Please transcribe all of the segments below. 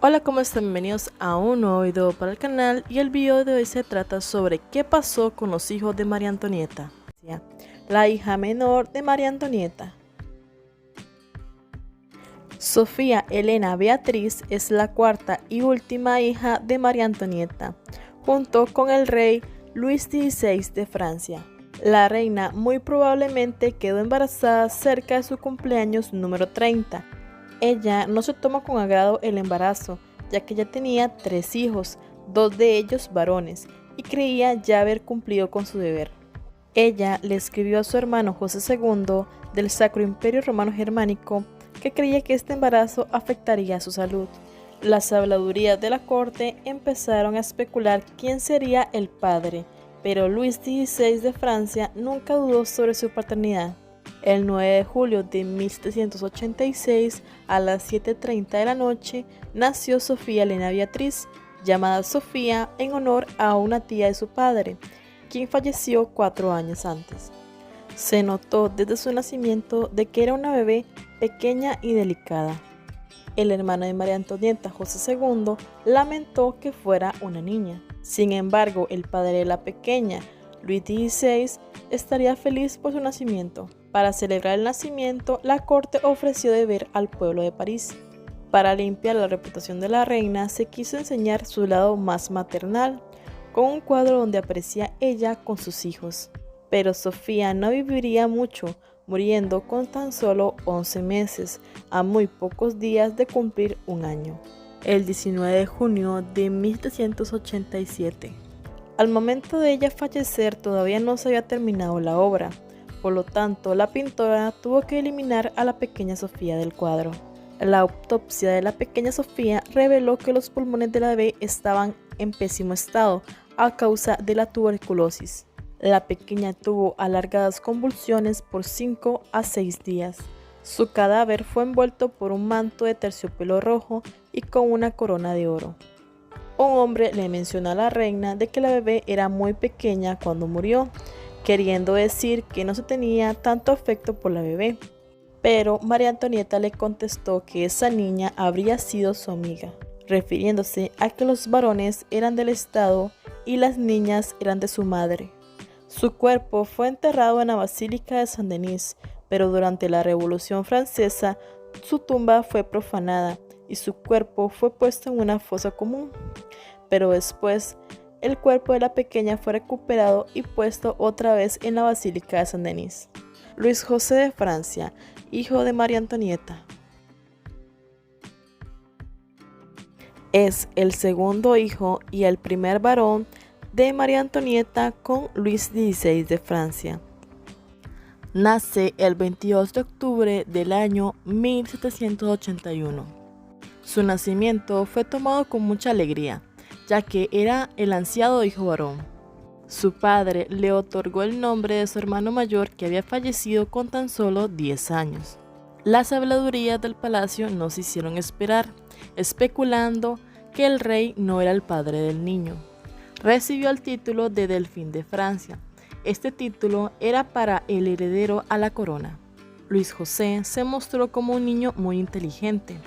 Hola, ¿cómo están? Bienvenidos a un nuevo video para el canal, y el video de hoy se trata sobre qué pasó con los hijos de María Antonieta, la hija menor de María Antonieta. Sofía Elena Beatriz es la cuarta y última hija de María Antonieta, junto con el rey Luis XVI de Francia. La reina muy probablemente quedó embarazada cerca de su cumpleaños número 30. Ella no se toma con agrado el embarazo, ya que ya tenía 3 hijos, 2 de ellos varones, y creía ya haber cumplido con su deber. Ella le escribió a su hermano José II del Sacro Imperio Romano Germánico que creía que este embarazo afectaría su salud. Las habladurías de la corte empezaron a especular quién sería el padre, pero Luis XVI de Francia nunca dudó sobre su paternidad. El 9 de julio de 1786, a las 7:30 de la noche, nació Sofía Elena Beatriz, llamada Sofía en honor a una tía de su padre, quien falleció 4 años antes. Se notó desde su nacimiento de que era una bebé pequeña y delicada. El hermano de María Antonieta, José II, lamentó que fuera una niña. Sin embargo, el padre de la pequeña, Luis XVI, estaría feliz por su nacimiento. Para celebrar el nacimiento, la corte ofreció beber al pueblo de París. Para limpiar la reputación de la reina, se quiso enseñar su lado más maternal, con un cuadro donde aparecía ella con sus hijos. Pero Sofía no viviría mucho, muriendo con tan solo 11 meses, a muy pocos días de cumplir un año, el 19 de junio de 1787. Al momento de ella fallecer todavía no se había terminado la obra, por lo tanto la pintora tuvo que eliminar a la pequeña Sofía del cuadro. La autopsia de la pequeña Sofía reveló que los pulmones de la bebé estaban en pésimo estado a causa de la tuberculosis. La pequeña tuvo alargadas convulsiones por 5 a 6 días. Su cadáver fue envuelto por un manto de terciopelo rojo y con una corona de oro. Un hombre le mencionó a la reina de que la bebé era muy pequeña cuando murió, queriendo decir que no se tenía tanto afecto por la bebé. Pero María Antonieta le contestó que esa niña habría sido su amiga, refiriéndose a que los varones eran del Estado y las niñas eran de su madre. Su cuerpo fue enterrado en la Basílica de Saint-Denis, pero durante la Revolución Francesa su tumba fue profanada y su cuerpo fue puesto en una fosa común. Pero después, el cuerpo de la pequeña fue recuperado y puesto otra vez en la Basílica de Saint-Denis. Luis José de Francia, hijo de María Antonieta. Es el segundo hijo y el primer varón de María Antonieta con Luis XVI de Francia. Nace el 22 de octubre del año 1781. Su nacimiento fue tomado con mucha alegría, ya que era el ansiado hijo varón. Su padre le otorgó el nombre de su hermano mayor, que había fallecido con tan solo 10 años. Las habladurías del palacio no se hicieron esperar, especulando que el rey no era el padre del niño. Recibió el título de Delfín de Francia. Este título era para el heredero a la corona. Luis José se mostró como un niño muy inteligente,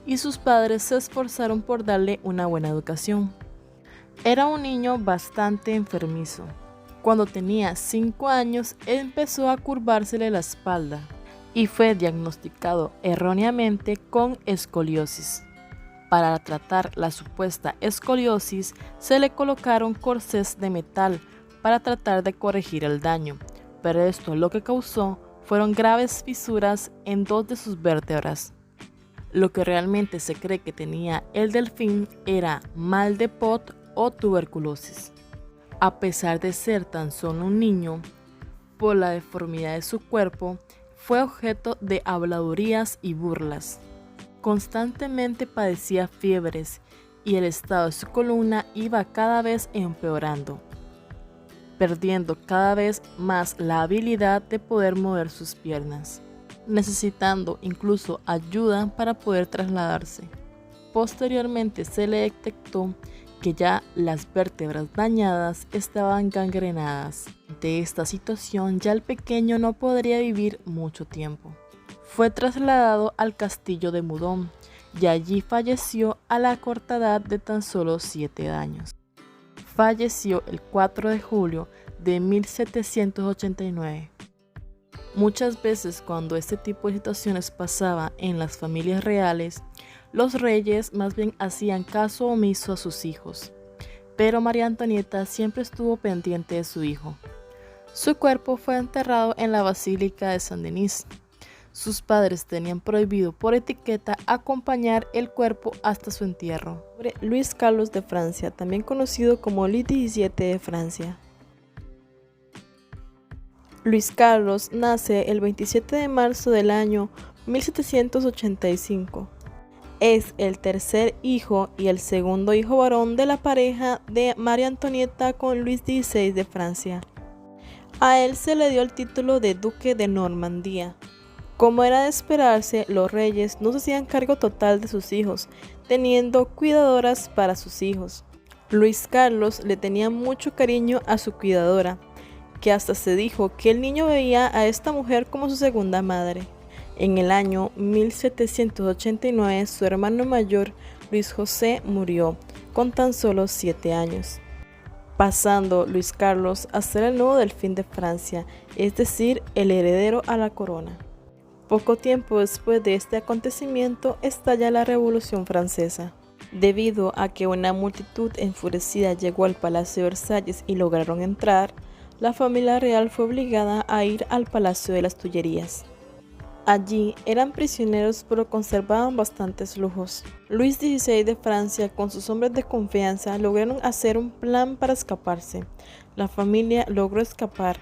y sus padres se esforzaron por darle una buena educación. Era un niño bastante enfermizo. Cuando tenía 5 años empezó a curvársele la espalda y fue diagnosticado erróneamente con escoliosis. Para tratar la supuesta escoliosis se le colocaron corsés de metal para tratar de corregir el daño, pero esto lo que causó fueron graves fisuras en 2 de sus vértebras. Lo que realmente se cree que tenía el delfín era mal de Pot o tuberculosis. A pesar de ser tan solo un niño, por la deformidad de su cuerpo, fue objeto de habladurías y burlas. Constantemente padecía fiebres y el estado de su columna iba cada vez empeorando, perdiendo cada vez más la habilidad de poder mover sus piernas, necesitando incluso ayuda para poder trasladarse. Posteriormente se le detectó que ya las vértebras dañadas estaban gangrenadas. De esta situación ya el pequeño no podría vivir mucho tiempo. Fue trasladado al castillo de Meudon y allí falleció a la corta edad de tan solo 7 años. Falleció el 4 de julio de 1789. Muchas veces cuando este tipo de situaciones pasaba en las familias reales, los reyes más bien hacían caso omiso a sus hijos, pero María Antonieta siempre estuvo pendiente de su hijo. Su cuerpo fue enterrado en la Basílica de Saint-Denis. Sus padres tenían prohibido por etiqueta acompañar el cuerpo hasta su entierro. Luis Carlos de Francia, también conocido como Luis XVII de Francia. Luis Carlos nace el 27 de marzo del año 1785. Es el tercer hijo y el segundo hijo varón de la pareja de María Antonieta con Luis XVI de Francia. A él se le dio el título de Duque de Normandía. Como era de esperarse, los reyes no se hacían cargo total de sus hijos, teniendo cuidadoras para sus hijos. Luis Carlos le tenía mucho cariño a su cuidadora, que hasta se dijo que el niño veía a esta mujer como su segunda madre. En el año 1789, su hermano mayor, Luis José, murió con tan solo 7 años, pasando Luis Carlos a ser el nuevo delfín de Francia, es decir, el heredero a la corona. Poco tiempo después de este acontecimiento estalla la Revolución Francesa. Debido a que una multitud enfurecida llegó al Palacio de Versalles y lograron entrar, la familia real fue obligada a ir al Palacio de las Tullerías. Allí eran prisioneros pero conservaban bastantes lujos. Luis XVI de Francia con sus hombres de confianza lograron hacer un plan para escaparse. La familia logró escapar,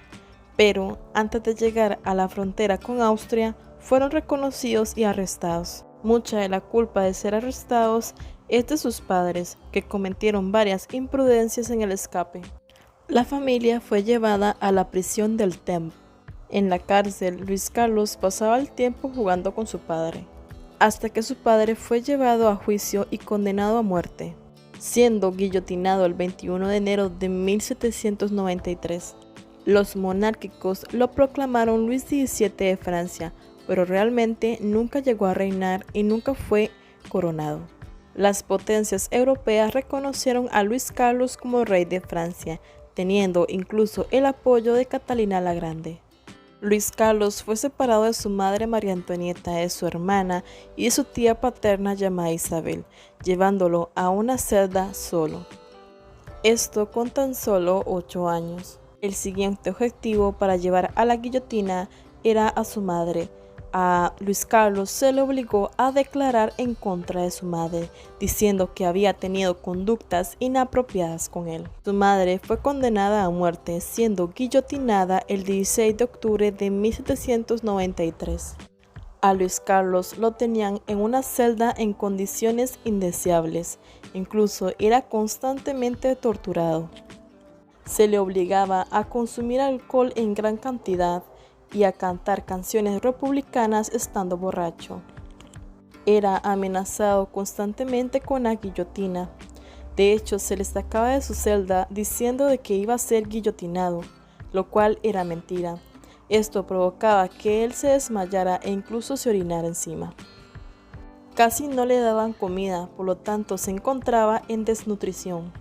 pero antes de llegar a la frontera con Austria fueron reconocidos y arrestados. Mucha de la culpa de ser arrestados es de sus padres, que cometieron varias imprudencias en el escape. La familia fue llevada a la prisión del Temple. En la cárcel, Luis Carlos pasaba el tiempo jugando con su padre, hasta que su padre fue llevado a juicio y condenado a muerte, siendo guillotinado el 21 de enero de 1793. Los monárquicos lo proclamaron Luis XVII de Francia, pero realmente nunca llegó a reinar y nunca fue coronado. Las potencias europeas reconocieron a Luis Carlos como rey de Francia, teniendo incluso el apoyo de Catalina la Grande. Luis Carlos fue separado de su madre María Antonieta, de su hermana y de su tía paterna llamada Isabel, llevándolo a una celda solo. Esto con tan solo 8 años. El siguiente objetivo para llevar a la guillotina era a su madre. A Luis Carlos se le obligó a declarar en contra de su madre, diciendo que había tenido conductas inapropiadas con él. Su madre fue condenada a muerte, siendo guillotinada el 16 de octubre de 1793. A Luis Carlos lo tenían en una celda en condiciones indeseables, incluso era constantemente torturado. Se le obligaba a consumir alcohol en gran cantidad y a cantar canciones republicanas estando borracho. Era amenazado constantemente con la guillotina. De hecho, se le sacaba de su celda diciendo de que iba a ser guillotinado, lo cual era mentira. Esto provocaba que él se desmayara e incluso se orinara encima. Casi no le daban comida, por lo tanto se encontraba en desnutrición.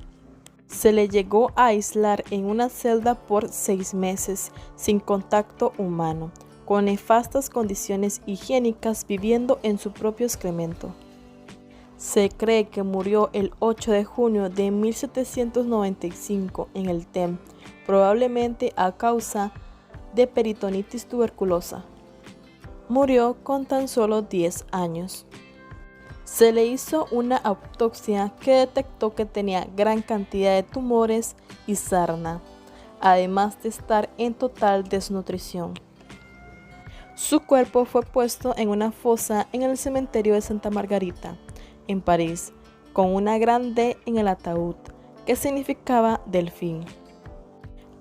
Se le llegó a aislar en una celda por 6 meses, sin contacto humano, con nefastas condiciones higiénicas, viviendo en su propio excremento. Se cree que murió el 8 de junio de 1795 en el Temple, probablemente a causa de peritonitis tuberculosa. Murió con tan solo 10 años. Se le hizo una autopsia que detectó que tenía gran cantidad de tumores y sarna, además de estar en total desnutrición. Su cuerpo fue puesto en una fosa en el cementerio de Santa Margarita, en París, con una gran D en el ataúd, que significaba delfín.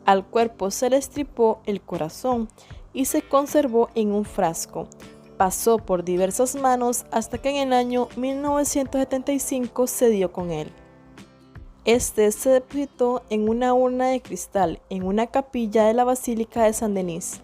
Al cuerpo se le estripó el corazón y se conservó en un frasco. Pasó por diversas manos hasta que en el año 1975 se dio con él. Este se depositó en una urna de cristal en una capilla de la Basílica de Saint-Denis.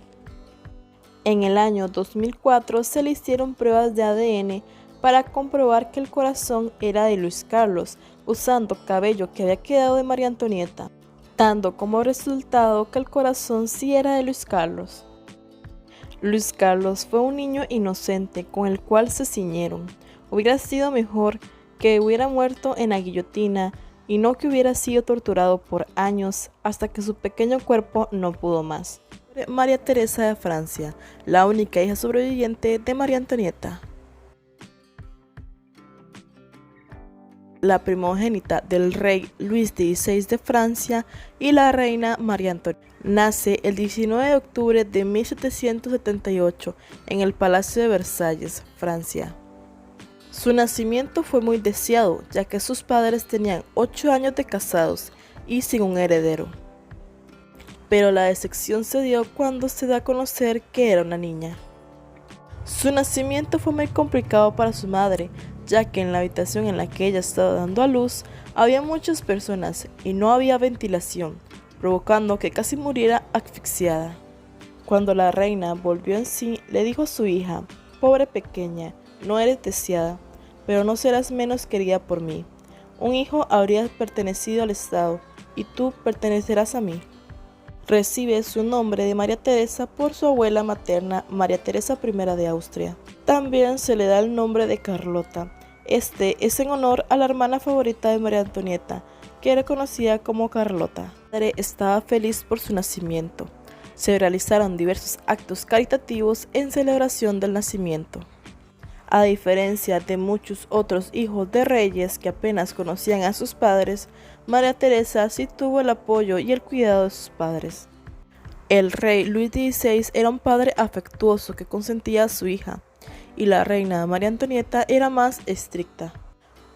En el año 2004 se le hicieron pruebas de ADN para comprobar que el corazón era de Luis Carlos, usando cabello que había quedado de María Antonieta, dando como resultado que el corazón sí era de Luis Carlos. Luis Carlos fue un niño inocente con el cual se ciñeron. Hubiera sido mejor que hubiera muerto en la guillotina y no que hubiera sido torturado por años hasta que su pequeño cuerpo no pudo más. María Teresa de Francia, la única hija sobreviviente de María Antonieta. La primogénita del rey Luis XVI de Francia y la reina María Antonieta. Nace el 19 de octubre de 1778 en el Palacio de Versalles, Francia. Su nacimiento fue muy deseado, ya que sus padres tenían 8 años de casados y sin un heredero. Pero la decepción se dio cuando se da a conocer que era una niña. Su nacimiento fue muy complicado para su madre, ya que en la habitación en la que ella estaba dando a luz había muchas personas y no había ventilación, provocando que casi muriera asfixiada. Cuando la reina volvió en sí, le dijo a su hija: «Pobre pequeña, no eres deseada, pero no serás menos querida por mí. Un hijo habría pertenecido al Estado, y tú pertenecerás a mí». Recibe su nombre de María Teresa por su abuela materna, María Teresa I de Austria. También se le da el nombre de Carlota. Este es en honor a la hermana favorita de María Antonieta, que era conocida como Carlota. La madre estaba feliz por su nacimiento. Se realizaron diversos actos caritativos en celebración del nacimiento. A diferencia de muchos otros hijos de reyes que apenas conocían a sus padres, María Teresa sí tuvo el apoyo y el cuidado de sus padres. El rey Luis XVI era un padre afectuoso que consentía a su hija, y la reina María Antonieta era más estricta.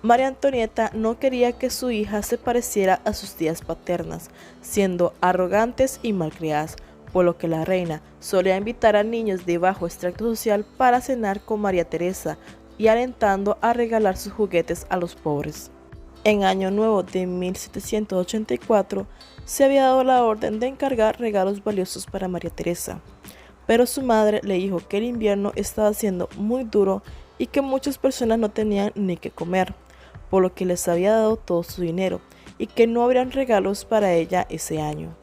María Antonieta no quería que su hija se pareciera a sus tías paternas, siendo arrogantes y malcriadas, por lo que la reina solía invitar a niños de bajo extracto social para cenar con María Teresa y alentando a regalar sus juguetes a los pobres. En Año Nuevo de 1784 se había dado la orden de encargar regalos valiosos para María Teresa, pero su madre le dijo que el invierno estaba siendo muy duro y que muchas personas no tenían ni qué comer, por lo que les había dado todo su dinero y que no habrían regalos para ella ese año.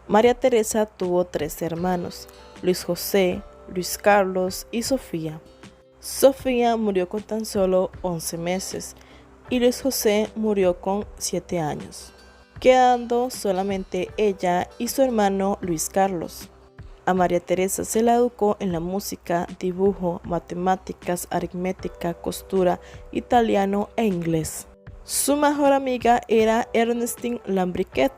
María Teresa tuvo 3 hermanos, Luis José, Luis Carlos y Sofía. Sofía murió con tan solo 11 meses y Luis José murió con 7 años, quedando solamente ella y su hermano Luis Carlos. A María Teresa se la educó en la música, dibujo, matemáticas, aritmética, costura, italiano e inglés. Su mejor amiga era Ernestine Lambriquet,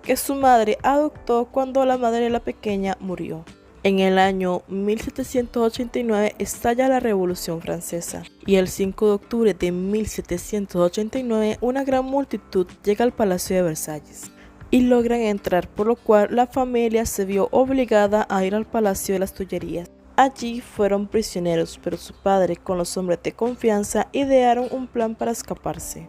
que su madre adoptó cuando la madre de la pequeña murió. En el año 1789 estalla la Revolución Francesa y el 5 de octubre de 1789 una gran multitud llega al Palacio de Versalles y logran entrar, por lo cual la familia se vio obligada a ir al Palacio de las Tullerías. Allí fueron prisioneros, pero su padre con los hombres de confianza idearon un plan para escaparse.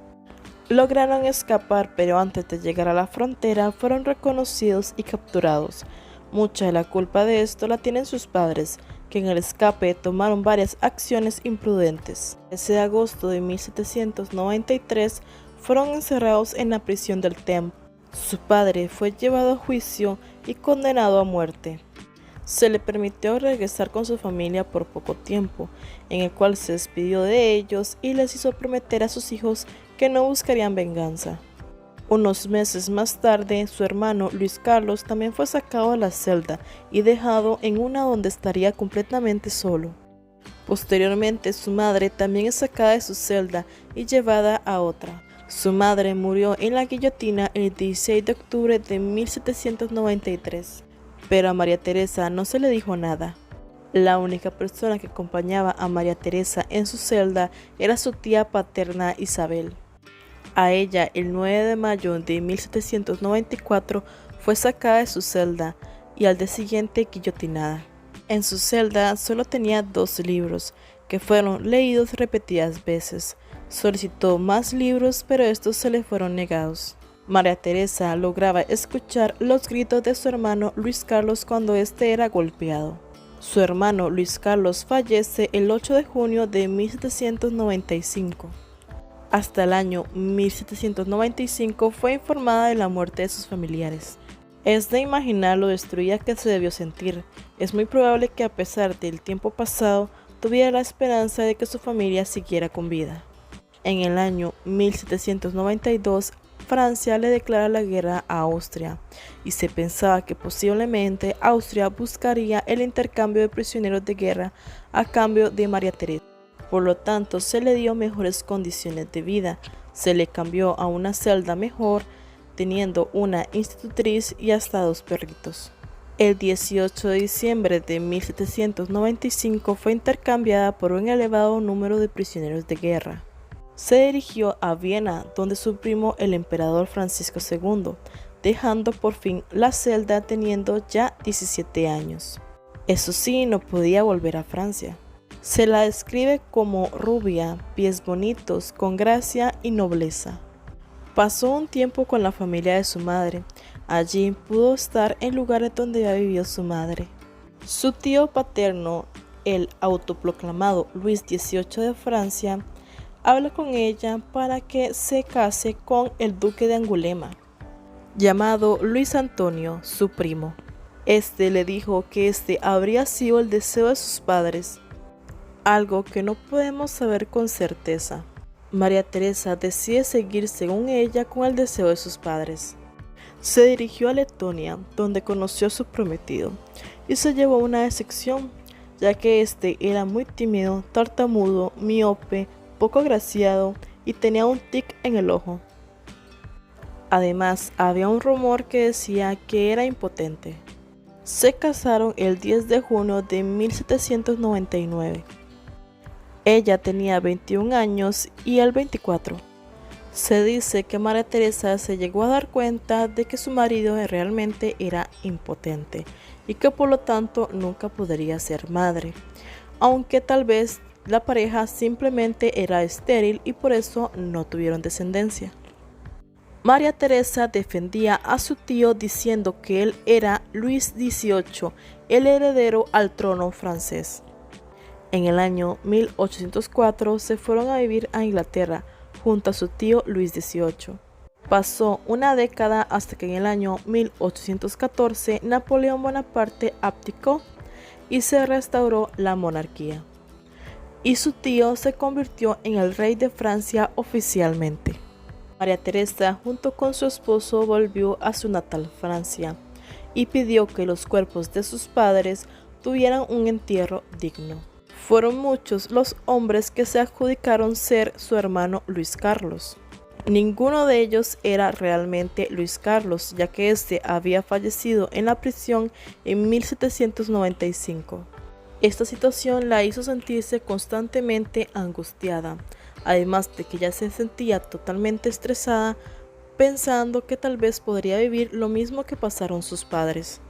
Lograron escapar, pero antes de llegar a la frontera fueron reconocidos y capturados. Mucha de la culpa de esto la tienen sus padres, que en el escape tomaron varias acciones imprudentes. Ese de agosto de 1793 fueron encerrados en la prisión del Temple. Su padre fue llevado a juicio y condenado a muerte. Se le permitió regresar con su familia por poco tiempo, en el cual se despidió de ellos y les hizo prometer a sus hijos que no buscarían venganza. Unos meses más tarde, su hermano Luis Carlos también fue sacado de la celda y dejado en una donde estaría completamente solo. Posteriormente, su madre también es sacada de su celda y llevada a otra. Su madre murió en la guillotina el 16 de octubre de 1793, pero a María Teresa no se le dijo nada. La única persona que acompañaba a María Teresa en su celda era su tía paterna Isabel. A ella, el 9 de mayo de 1794, fue sacada de su celda y al día siguiente guillotinada. En su celda solo tenía 2 libros, que fueron leídos repetidas veces. Solicitó más libros, pero estos se le fueron negados. María Teresa lograba escuchar los gritos de su hermano Luis Carlos cuando éste era golpeado. Su hermano Luis Carlos fallece el 8 de junio de 1795. Hasta el año 1795 fue informada de la muerte de sus familiares. Es de imaginar lo destruida que se debió sentir. Es muy probable que a pesar del tiempo pasado, tuviera la esperanza de que su familia siguiera con vida. En el año 1792, Francia le declara la guerra a Austria, y se pensaba que posiblemente Austria buscaría el intercambio de prisioneros de guerra a cambio de María Teresa. Por lo tanto, se le dio mejores condiciones de vida, se le cambió a una celda mejor, teniendo una institutriz y hasta 2 perritos. El 18 de diciembre de 1795 fue intercambiada por un elevado número de prisioneros de guerra. Se dirigió a Viena, donde su primo el emperador Francisco II, dejando por fin la celda teniendo ya 17 años. Eso sí, no podía volver a Francia. Se la describe como rubia, pies bonitos, con gracia y nobleza. Pasó un tiempo con la familia de su madre. Allí pudo estar en lugares donde había vivido su madre. Su tío paterno, el autoproclamado Luis XVIII de Francia, habla con ella para que se case con el duque de Angulema, llamado Luis Antonio, su primo. Este le dijo que este habría sido el deseo de sus padres, algo que no podemos saber con certeza. María Teresa decide seguir según ella con el deseo de sus padres. Se dirigió a Letonia, donde conoció a su prometido, y se llevó una decepción, ya que este era muy tímido, tartamudo, miope, poco agraciado y tenía un tic en el ojo. Además, había un rumor que decía que era impotente. Se casaron el 10 de junio de 1799. Ella tenía 21 años y él 24. Se dice que María Teresa se llegó a dar cuenta de que su marido realmente era impotente y que por lo tanto nunca podría ser madre, aunque tal vez la pareja simplemente era estéril y por eso no tuvieron descendencia. María Teresa defendía a su tío diciendo que él era Luis XVIII, el heredero al trono francés. En el año 1804 se fueron a vivir a Inglaterra junto a su tío Luis XVIII. Pasó una década hasta que en el año 1814 Napoleón Bonaparte abdicó y se restauró la monarquía. Y su tío se convirtió en el rey de Francia oficialmente. María Teresa junto con su esposo volvió a su natal Francia y pidió que los cuerpos de sus padres tuvieran un entierro digno. Fueron muchos los hombres que se adjudicaron ser su hermano Luis Carlos. Ninguno de ellos era realmente Luis Carlos, ya que éste había fallecido en la prisión en 1795. Esta situación la hizo sentirse constantemente angustiada, además de que ya se sentía totalmente estresada, pensando que tal vez podría vivir lo mismo que pasaron sus padres.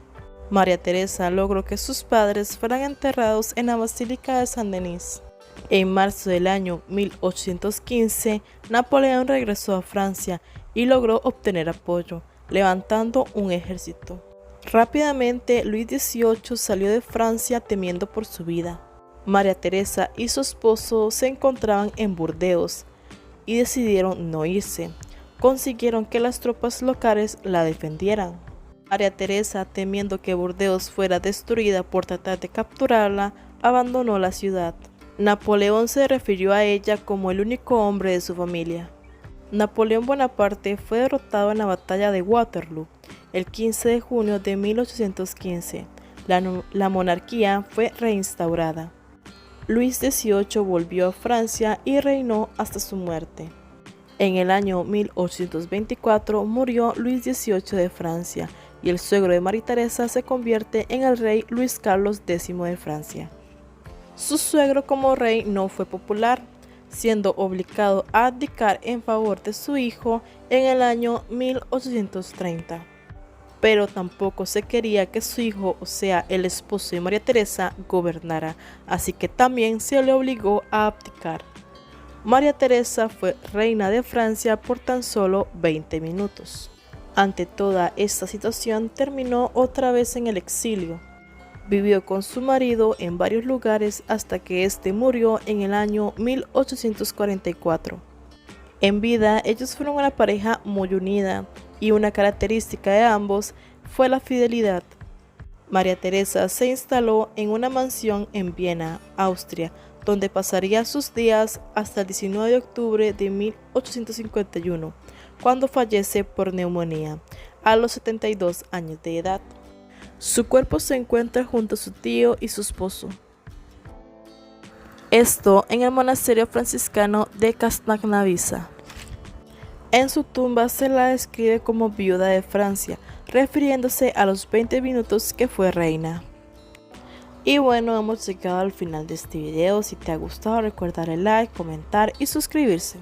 María Teresa logró que sus padres fueran enterrados en la Basílica de Saint-Denis. En marzo del año 1815, Napoleón regresó a Francia y logró obtener apoyo, levantando un ejército. Rápidamente, Luis XVIII salió de Francia temiendo por su vida. María Teresa y su esposo se encontraban en Burdeos y decidieron no irse. Consiguieron que las tropas locales la defendieran. María Teresa, temiendo que Burdeos fuera destruida por tratar de capturarla, abandonó la ciudad. Napoleón se refirió a ella como el único hombre de su familia. Napoleón Bonaparte fue derrotado en la batalla de Waterloo el 15 de junio de 1815. La monarquía fue reinstaurada. Luis XVIII volvió a Francia y reinó hasta su muerte. En el año 1824 murió Luis XVIII de Francia y el suegro de María Teresa se convierte en el rey Luis Carlos X de Francia. Su suegro como rey no fue popular, siendo obligado a abdicar en favor de su hijo en el año 1830. Pero tampoco se quería que su hijo, o sea, el esposo de María Teresa, gobernara, así que también se le obligó a abdicar. María Teresa fue reina de Francia por tan solo 20 minutos. Ante toda esta situación terminó otra vez en el exilio. Vivió con su marido en varios lugares hasta que éste murió en el año 1844. En vida, ellos fueron una pareja muy unida y una característica de ambos fue la fidelidad. María Teresa se instaló en una mansión en Viena, Austria, donde pasaría sus días hasta el 19 de octubre de 1851, cuando fallece por neumonía, a los 72 años de edad. Su cuerpo se encuentra junto a su tío y su esposo. Esto en el monasterio franciscano de Castelnaudisa. En su tumba se la describe como viuda de Francia, refiriéndose a los 20 minutos que fue reina. Y bueno, hemos llegado al final de este video. Si te ha gustado, recuerda darle like, comentar y suscribirse.